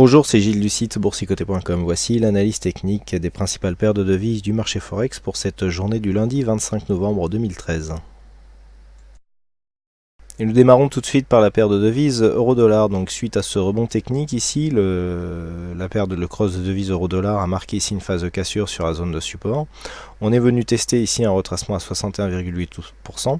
Bonjour, c'est Gilles du site boursicoté.com. Voici l'analyse technique des principales paires de devises du marché Forex pour cette journée du lundi 25 novembre 2013. Et nous démarrons tout de suite par la paire de devises euro-dollar. Donc suite à ce rebond technique ici, la paire le cross de devises euro-dollar a marqué ici une phase de cassure sur la zone de support. On est venu tester ici un retracement à 61,8%.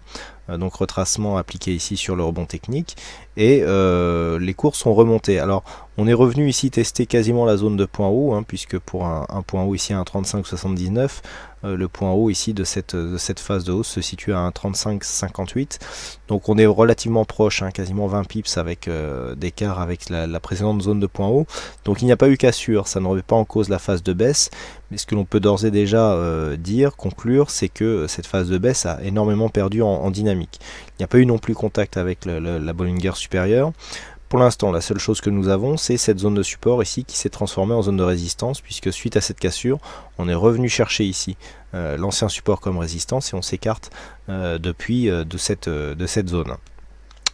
Donc retracement appliqué ici sur le rebond technique, et les cours sont remontés. Alors on est revenu ici tester quasiment la zone de point haut, puisque pour un point haut ici à 1,3579, le point haut ici de cette phase de hausse se situe à 1,3558. Donc on est relativement proche, quasiment 20 pips avec d'écart avec la précédente zone de point haut. Donc il n'y a pas eu cassure, ça ne remet pas en cause la phase de baisse, mais ce que l'on peut d'ores et déjà conclure, c'est que cette phase de baisse a énormément perdu en dynamique. Il n'y a pas eu non plus contact avec la Bollinger supérieure. Pour l'instant, la seule chose que nous avons, c'est cette zone de support ici qui s'est transformée en zone de résistance, puisque suite à cette cassure, on est revenu chercher ici l'ancien support comme résistance et on s'écarte depuis de cette zone.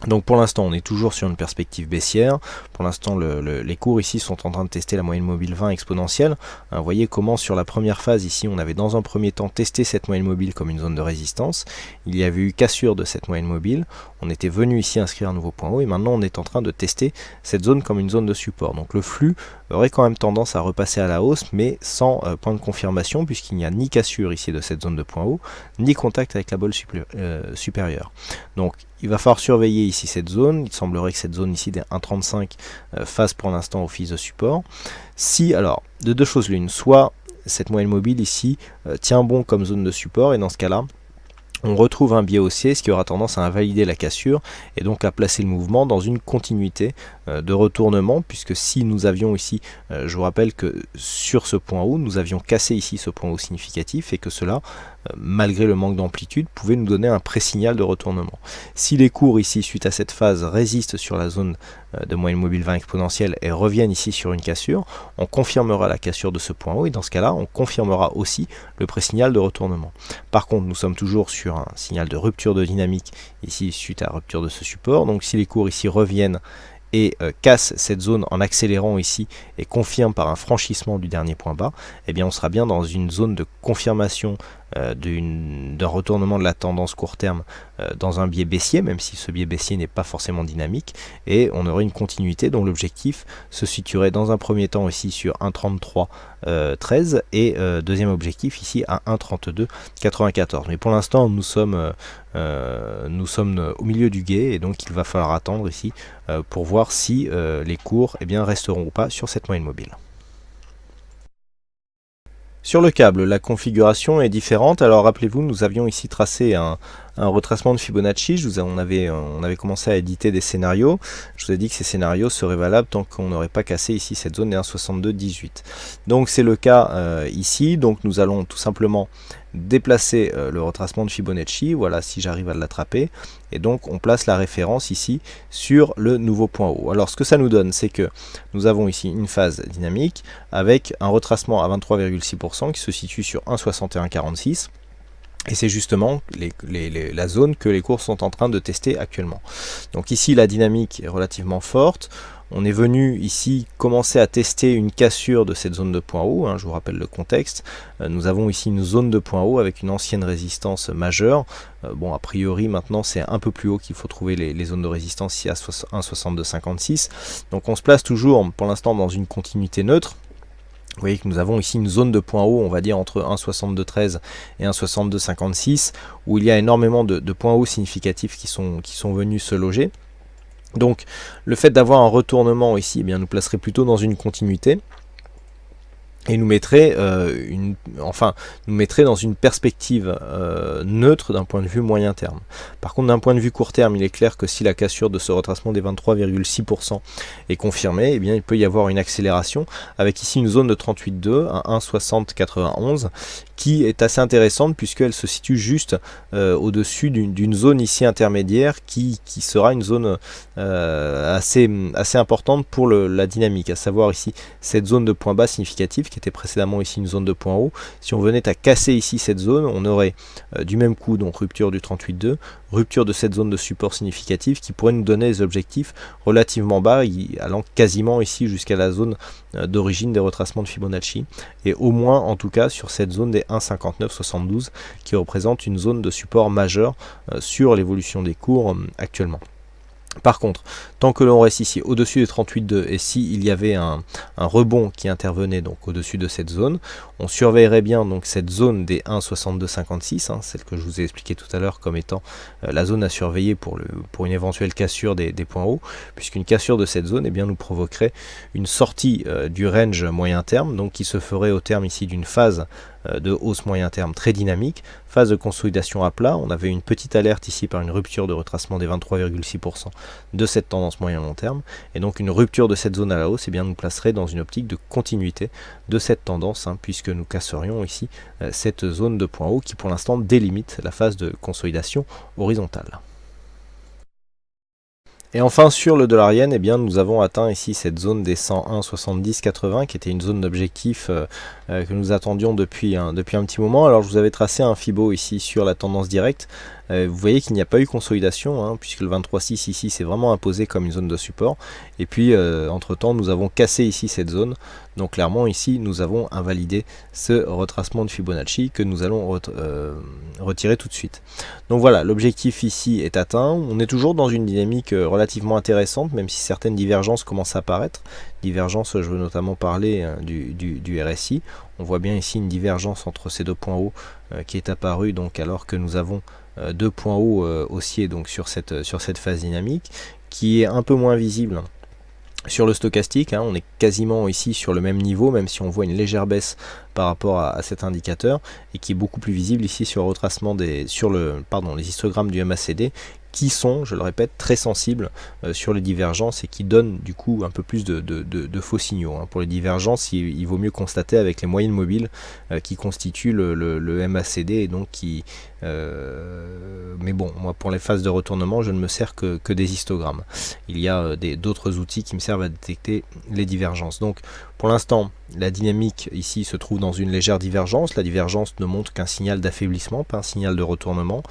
Donc pour l'instant on est toujours sur une perspective baissière. Pour l'instant les cours ici sont en train de tester la moyenne mobile 20 exponentielle. Vous voyez comment sur la première phase ici on avait dans un premier temps testé cette moyenne mobile comme une zone de résistance. Il y avait eu cassure de cette moyenne mobile. On était venu ici inscrire un nouveau point haut et maintenant on est en train de tester cette zone comme une zone de support. Donc le flux aurait quand même tendance à repasser à la hausse, mais sans point de confirmation, puisqu'il n'y a ni cassure ici de cette zone de point haut, ni contact avec la bolle supérieure. Donc il va falloir surveiller ici cette zone. Il semblerait que cette zone ici des 1,35 fasse pour l'instant office de support. Si, alors, de deux choses l'une, soit cette moyenne mobile ici tient bon comme zone de support, et dans ce cas-là, on retrouve un biais haussier, ce qui aura tendance à invalider la cassure et donc à placer le mouvement dans une continuité de retournement, puisque si nous avions ici, je vous rappelle que sur ce point haut, nous avions cassé ici ce point haut significatif et que cela, malgré le manque d'amplitude, pouvait nous donner un pré-signal de retournement. Si les cours ici, suite à cette phase, résistent sur la zone de moyenne mobile 20 exponentielle et reviennent ici sur une cassure, on confirmera la cassure de ce point haut et dans ce cas-là, on confirmera aussi le pré-signal de retournement. Par contre, nous sommes toujours sur un signal de rupture de dynamique ici suite à la rupture de ce support. Donc si les cours ici reviennent et casse cette zone en accélérant ici et confirme par un franchissement du dernier point bas, eh bien on sera bien dans une zone de confirmation d'un retournement de la tendance court terme dans un biais baissier, même si ce biais baissier n'est pas forcément dynamique, et on aurait une continuité dont l'objectif se situerait dans un premier temps ici sur 1,3313 et deuxième objectif ici à 1,3294. Mais pour l'instant nous sommes au milieu du gué et donc il va falloir attendre ici pour voir si les cours resteront ou pas sur cette moyenne mobile. Sur le câble, la configuration est différente. Alors rappelez-vous, nous avions ici tracé un retracement de Fibonacci. On avait commencé à éditer des scénarios. Je vous ai dit que ces scénarios seraient valables tant qu'on n'aurait pas cassé ici cette zone des 1,6218. Donc c'est le cas ici. Donc nous allons tout simplement déplacer le retracement de Fibonacci. Voilà, si j'arrive à l'attraper. Et donc on place la référence ici sur le nouveau point haut. Alors ce que ça nous donne, c'est que nous avons ici une phase dynamique avec un retracement à 23,6% qui se situe sur 1,6146. Et c'est justement la zone que les cours sont en train de tester actuellement. Donc ici la dynamique est relativement forte. On est venu ici commencer à tester une cassure de cette zone de point haut, je vous rappelle le contexte. Nous avons ici une zone de point haut avec une ancienne résistance majeure. Bon, a priori maintenant c'est un peu plus haut qu'il faut trouver les zones de résistance ici à 1,6256. Donc on se place toujours pour l'instant dans une continuité neutre. Vous voyez que nous avons ici une zone de point haut, on va dire entre 1,6213 et 1,6256, où il y a énormément de points hauts significatifs qui sont venus se loger. Donc le fait d'avoir un retournement ici, nous placerait plutôt dans une continuité et nous mettrait dans une perspective neutre d'un point de vue moyen terme. Par contre, d'un point de vue court terme, il est clair que si la cassure de ce retracement des 23,6% est confirmée, il peut y avoir une accélération avec ici une zone de 38,2 à 1,6091 qui est assez intéressante puisqu'elle se situe juste au-dessus d'une zone ici intermédiaire qui sera une zone assez importante pour la dynamique, à savoir ici cette zone de point bas significatif qui qui était précédemment ici une zone de point haut. Si on venait à casser ici cette zone, on aurait du même coup donc rupture du 38,2, rupture de cette zone de support significative qui pourrait nous donner des objectifs relativement bas, allant quasiment ici jusqu'à la zone d'origine des retracements de Fibonacci, et au moins en tout cas sur cette zone des 1,5972 qui représente une zone de support majeure sur l'évolution des cours actuellement. Par contre, tant que l'on reste ici au-dessus des 38,2 et s'il y avait un rebond qui intervenait donc au-dessus de cette zone, on surveillerait bien donc cette zone des 1,6256, celle que je vous ai expliqué tout à l'heure comme étant la zone à surveiller pour une éventuelle cassure des points hauts, puisqu'une cassure de cette zone nous provoquerait une sortie du range moyen terme, donc qui se ferait au terme ici d'une phase de hausse moyen terme très dynamique, phase de consolidation à plat. On avait une petite alerte ici par une rupture de retracement des 23,6% de cette tendance moyen long terme, et donc une rupture de cette zone à la hausse nous placerait dans une optique de continuité de cette tendance, puisque nous casserions ici cette zone de point haut qui pour l'instant délimite la phase de consolidation horizontale. Et enfin sur le dollar yen, nous avons atteint ici cette zone des 101,70,80 qui était une zone d'objectif que nous attendions depuis un petit moment. Alors je vous avais tracé un Fibo ici sur la tendance directe. Vous voyez qu'il n'y a pas eu consolidation, puisque le 23,6 ici s'est vraiment imposé comme une zone de support. Et puis entre temps nous avons cassé ici cette zone. Donc clairement ici nous avons invalidé ce retracement de Fibonacci que nous allons retirer tout de suite. Donc voilà, l'objectif ici est atteint. On est toujours dans une dynamique relativement intéressante, même si certaines divergences commencent à apparaître. Divergences, je veux notamment parler du RSI. On voit bien ici une divergence entre ces deux points hauts qui est apparue donc alors que nous avons deux points hauts haussiers donc sur cette phase dynamique, qui est un peu moins visible sur le stochastique. On est quasiment ici sur le même niveau, même si on voit une légère baisse par rapport à cet indicateur, et qui est beaucoup plus visible ici sur le retracement les histogrammes du MACD, qui sont, je le répète, très sensibles sur les divergences et qui donnent du coup un peu plus de faux signaux. Pour les divergences, il vaut mieux constater avec les moyennes mobiles qui constituent le MACD, et donc mais bon, moi pour les phases de retournement, je ne me sers que des histogrammes. Il y a d'autres outils qui me servent à détecter les divergences. Donc pour l'instant, la dynamique ici se trouve dans une légère divergence. La divergence ne montre qu'un signal d'affaiblissement, pas un signal de retournement.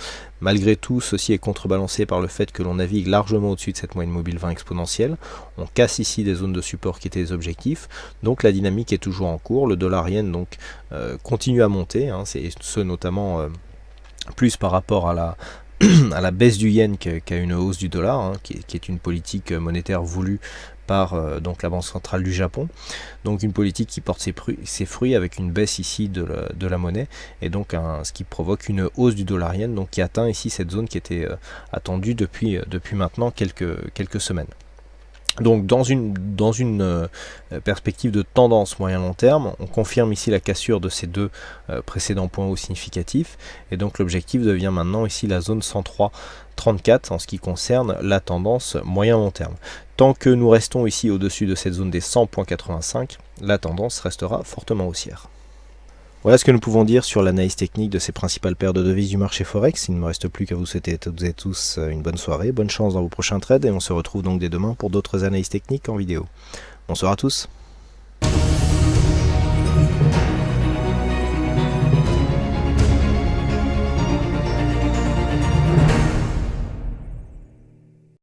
Malgré tout, ceci est contrebalancé par le fait que l'on navigue largement au-dessus de cette moyenne mobile 20 exponentielle. On casse ici des zones de support qui étaient des objectifs. Donc la dynamique est toujours en cours. Le dollar yen donc continue à monter. C'est ce notamment plus par rapport à la baisse du yen qu'à une hausse du dollar, qui est une politique monétaire voulue par donc la Banque centrale du Japon, donc une politique qui porte ses fruits avec une baisse ici de la monnaie, et donc ce qui provoque une hausse du dollar yen, donc qui atteint ici cette zone qui était attendue depuis maintenant quelques semaines. Donc dans une perspective de tendance moyen-long terme, on confirme ici la cassure de ces deux précédents points hauts significatifs, et donc l'objectif devient maintenant ici la zone 103,34 en ce qui concerne la tendance moyen-long terme. Tant que nous restons ici au-dessus de cette zone des 100,85, la tendance restera fortement haussière. Voilà ce que nous pouvons dire sur l'analyse technique de ces principales paires de devises du marché Forex. Il ne me reste plus qu'à vous souhaiter à toutes et tous une bonne soirée, bonne chance dans vos prochains trades, et on se retrouve donc dès demain pour d'autres analyses techniques en vidéo. Bonsoir à tous.